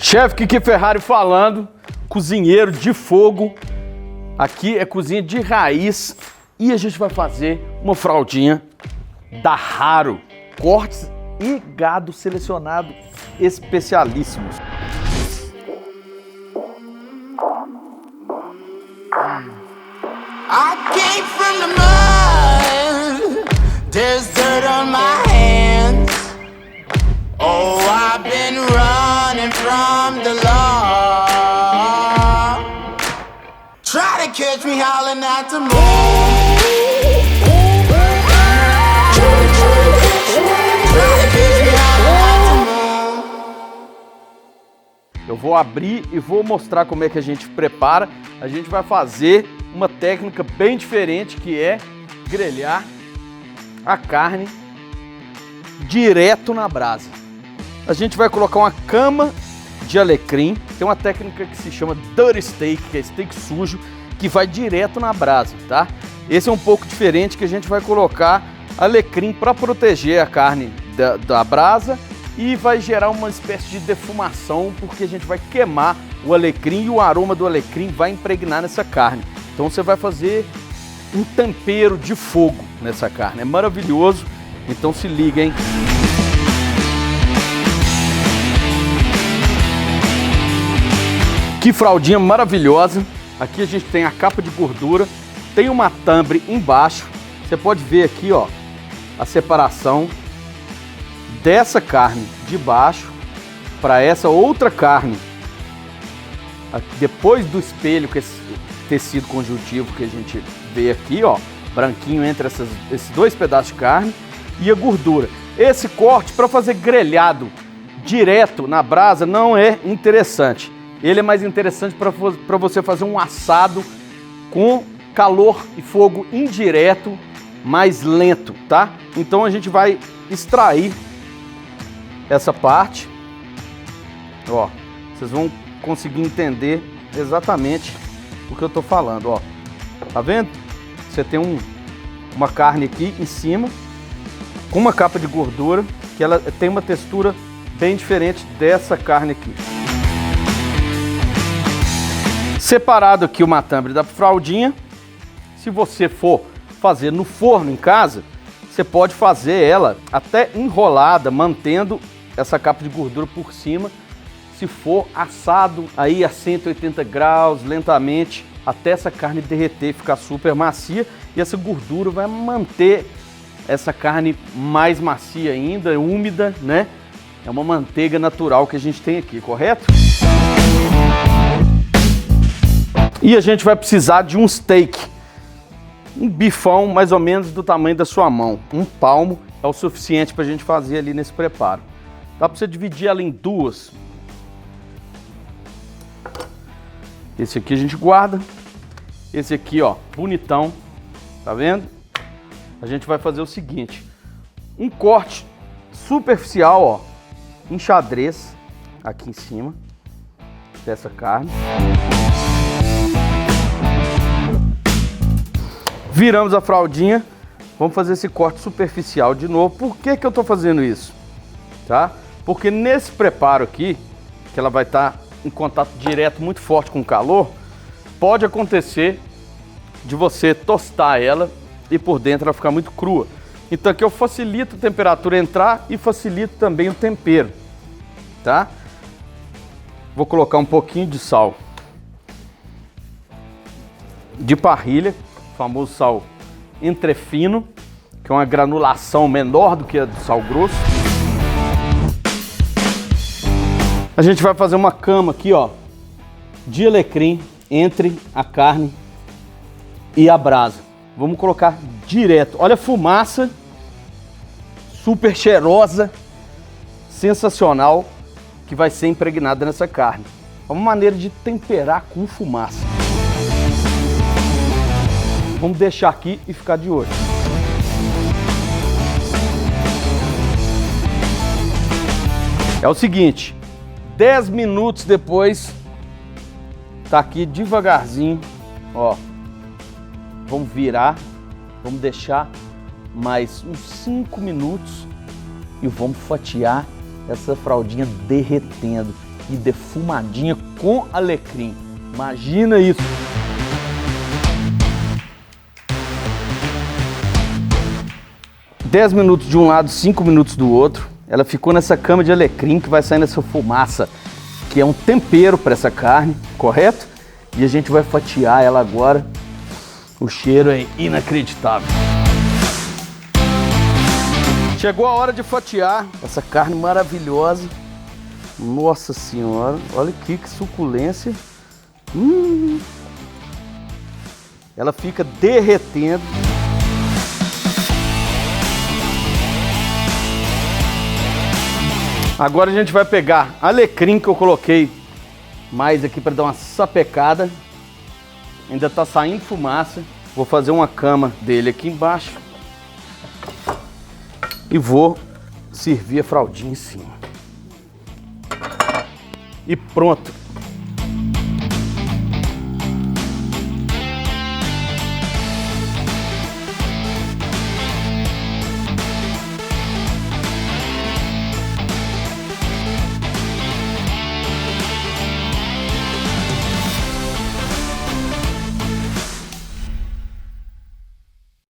Chefe Kiki Ferrari falando, cozinheiro de fogo. Aqui é cozinha de raiz e a gente vai fazer uma fraldinha da Haro. Cortes e gado selecionado especialíssimos. I came from the mud, there's dirt on my hands. Oh, I've been running from the law. Try to catch me howling at the moon. Try to catch me howling at the moon. Eu vou abrir e vou mostrar como é que a gente prepara. A gente vai fazer uma técnica bem diferente, que é grelhar a carne direto na brasa. A gente vai colocar uma cama de alecrim. Tem uma técnica que se chama dirty steak, que é steak sujo, que vai direto na brasa, tá? Esse é um pouco diferente, que a gente vai colocar alecrim para proteger a carne da brasa e vai gerar uma espécie de defumação, porque a gente vai queimar o alecrim e o aroma do alecrim vai impregnar nessa carne. Então você vai fazer um tempero de fogo nessa carne. É maravilhoso, então se liga, hein? Que fraldinha maravilhosa. Aqui a gente tem a capa de gordura, tem uma tambre embaixo. Você pode ver aqui, ó, a separação dessa carne de baixo para essa outra carne. Aqui, depois do espelho, com esse tecido conjuntivo que a gente vê aqui, ó, branquinho entre esses dois pedaços de carne e a gordura. Esse corte para fazer grelhado direto na brasa não é interessante. Ele é mais interessante para você fazer um assado com calor e fogo indireto, mais lento, tá? Então a gente vai extrair essa parte, ó, vocês vão conseguir entender exatamente o que eu tô falando, ó. Tá vendo? Você tem uma carne aqui em cima, com uma capa de gordura, que ela tem uma textura bem diferente dessa carne aqui. Separado aqui uma tambre da fraldinha. Se você for fazer no forno em casa, você pode fazer ela até enrolada, mantendo essa capa de gordura por cima. Se for assado aí a 180 graus, lentamente, até essa carne derreter, ficar super macia. E essa gordura vai manter essa carne mais macia ainda, úmida, né? É uma manteiga natural que a gente tem aqui, correto? E a gente vai precisar de um steak, um bifão mais ou menos do tamanho da sua mão. Um palmo é o suficiente para a gente fazer ali nesse preparo. Dá para você dividir ela em duas. Esse aqui a gente guarda. Esse aqui, ó, bonitão, tá vendo? A gente vai fazer o seguinte, um corte superficial, ó, em xadrez, aqui em cima dessa carne. Viramos a fraldinha, vamos fazer esse corte superficial de novo. Por que que eu tô fazendo isso? Tá? Porque nesse preparo aqui, que ela vai estar em contato direto muito forte com o calor, pode acontecer de você tostar ela e por dentro ela ficar muito crua. Então aqui eu facilito a temperatura entrar e facilito também o tempero, tá? Vou colocar um pouquinho de sal de parrilha, o famoso sal entrefino, que é uma granulação menor do que a do sal grosso. A gente vai fazer uma cama aqui, ó, de alecrim entre a carne e a brasa. Vamos colocar direto. Olha a fumaça, super cheirosa, sensacional, que vai ser impregnada nessa carne. É uma maneira de temperar com fumaça. Vamos deixar aqui e ficar de olho. É o seguinte, 10 minutos depois, tá aqui devagarzinho, ó. Vamos virar, vamos deixar mais uns 5 minutos e vamos fatiar essa fraldinha derretendo. e defumadinha com alecrim. Imagina isso! Dez minutos de um lado, 5 minutos do outro. Ela ficou nessa cama de alecrim que vai saindo essa fumaça, que é um tempero para essa carne, correto? E a gente vai fatiar ela agora. O cheiro é inacreditável. Chegou a hora de fatiar essa carne maravilhosa. Nossa Senhora, olha aqui que suculência. Ela fica derretendo. Agora a gente vai pegar alecrim que eu coloquei mais aqui para dar uma sapecada. Ainda tá saindo fumaça. Vou fazer uma cama dele aqui embaixo. E vou servir a fraldinha em cima. E pronto.